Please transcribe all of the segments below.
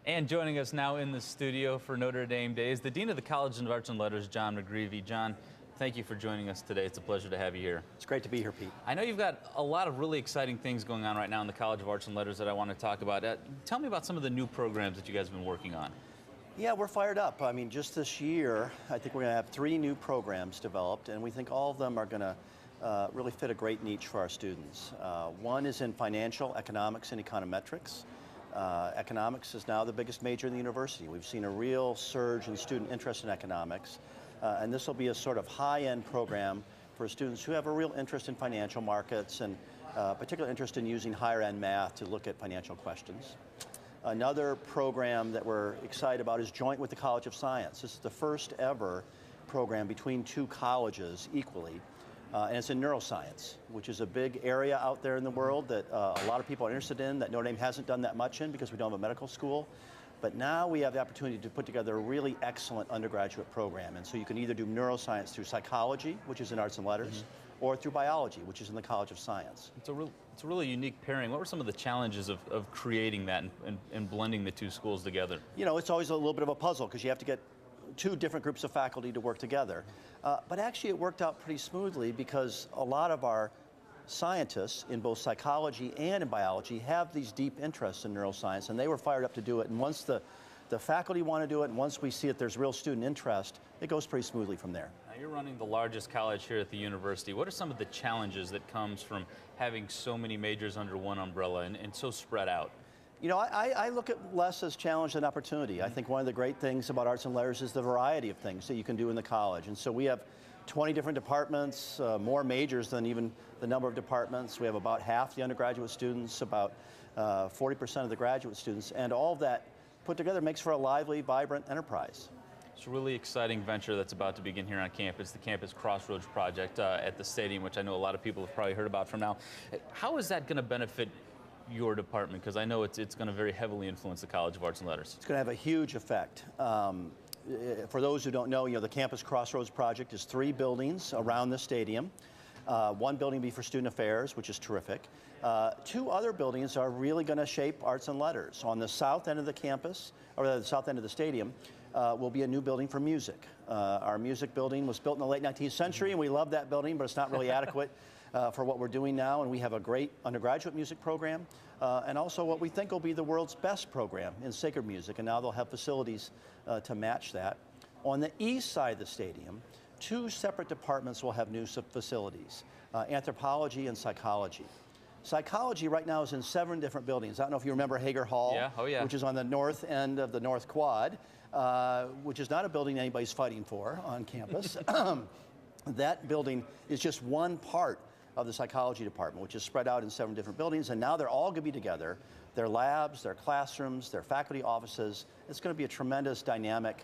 And joining us now in the studio for Notre Dame Day is the Dean of the College of Arts and Letters, John McGreevy. John, thank you for joining us today. It's a pleasure to have you here. It's great to be here, Pete. I know you've got a lot of really exciting things going on right now in the College of Arts and Letters that I want to talk about. Tell me about some of the new programs that you guys have been working on. Yeah, we're fired up. I mean, just this year, I think we're going to have 3 new programs developed, and we think all of them are going to really fit a great niche for our students. One is in financial economics and econometrics. Economics is now the biggest major in the university. We've seen a real surge in student interest in economics, and this will be a sort of high-end program for students who have a real interest in financial markets and particular interest in using higher-end math to look at financial questions. Another program that we're excited about is joint with the College of Science. This is the first ever program between 2 colleges equally. And it's in neuroscience, which is a big area out there in the world that a lot of people are interested in, that Notre Dame hasn't done that much in because we don't have a medical school. But now we have the opportunity to put together a really excellent undergraduate program. And so you can either do neuroscience through psychology, which is in arts and letters, or through biology, which is in the College of Science. It's a really unique pairing. What were some of the challenges of creating that and blending the 2 schools together? You know, it's always a little bit of a puzzle because you have to get 2 different groups of faculty to work together. But actually it worked out pretty smoothly because a lot of our scientists in both psychology and in biology have these deep interests in neuroscience, and they were fired up to do it. And once the faculty want to do it, and once we see that there's real student interest, it goes pretty smoothly from there. Now you're running the largest college here at the university. What are some of the challenges that comes from having so many majors under one umbrella and so spread out? You know, I look at less as challenge than opportunity. I think one of the great things about arts and letters is the variety of things that you can do in the college. And so we have 20 different departments, more majors than even the number of departments. We have about half the undergraduate students, about 40% of the graduate students, and all of that put together makes for a lively, vibrant enterprise. It's a really exciting venture that's about to begin here on campus, the Campus Crossroads project at the stadium, which I know a lot of people have probably heard about from now. How is that going to benefit your department? Because I know it's going to very heavily influence the College of Arts and Letters. It's going to have a huge effect. For those who don't know, the Campus Crossroads project is 3 buildings around the stadium. 1 building will be for student affairs, which is terrific. 2 other buildings are really going to shape arts and letters. On the south end of the campus, or the south end of the stadium, will be a new building for music. Our music building was built in the late 19th century, and we love that building, but it's not really adequate for what we're doing now. And we have a great undergraduate music program, and also what we think will be the world's best program in sacred music, and now they'll have facilities to match that. On the east side of the stadium, 2 separate departments will have new facilities, anthropology and psychology. Psychology right now is in 7 different buildings. I don't know if you remember Hager Hall, which is on the north end of the North Quad, which is not a building anybody's fighting for on campus. That building is just one part of the psychology department, which is spread out in 7 different buildings, and now they're all going to be together. Their labs, their classrooms, their faculty offices. It's going to be a tremendous dynamic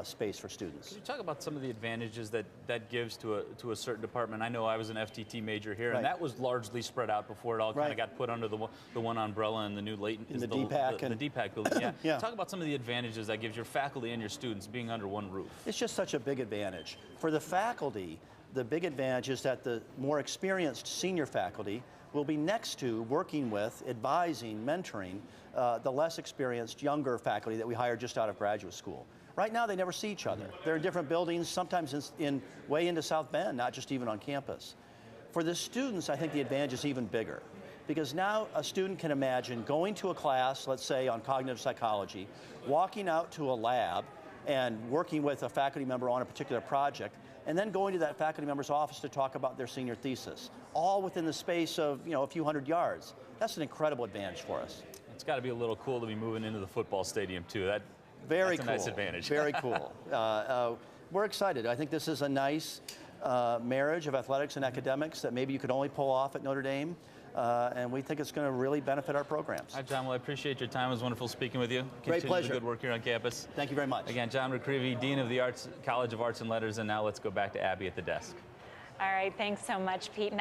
space for students. Can you talk about some of the advantages that gives to a certain department? I know I was an FTT major here, and that was largely spread out before it all kind of got put under the one umbrella and the new the DPAC the DPAC building. Yeah. Talk about some of the advantages that gives your faculty and your students being under one roof. It's just such a big advantage. For the faculty, the big advantage is that the more experienced senior faculty will be next to, working with, advising, mentoring the less experienced younger faculty that we hire just out of graduate school. Right now, they never see each other. They're in different buildings, sometimes way into South Bend, not just even on campus. For the students, I think the advantage is even bigger, because now a student can imagine going to a class, let's say on cognitive psychology, walking out to a lab and working with a faculty member on a particular project, and then going to that faculty member's office to talk about their senior thesis, all within the space of a few hundred yards. That's an incredible advantage for us. It's got to be a little cool to be moving into the football stadium too. That's a nice advantage. Very cool. We're excited. I think this is a nice marriage of athletics and academics that maybe you could only pull off at Notre Dame. And we think it's going to really benefit our programs. All right, John, well, I appreciate your time. It was wonderful speaking with you. Great pleasure. The good work here on campus. Thank you very much. Again, John McGreevy, Dean of the College of Arts and Letters, and now let's go back to Abby at the desk. All right, thanks so much, Pete. And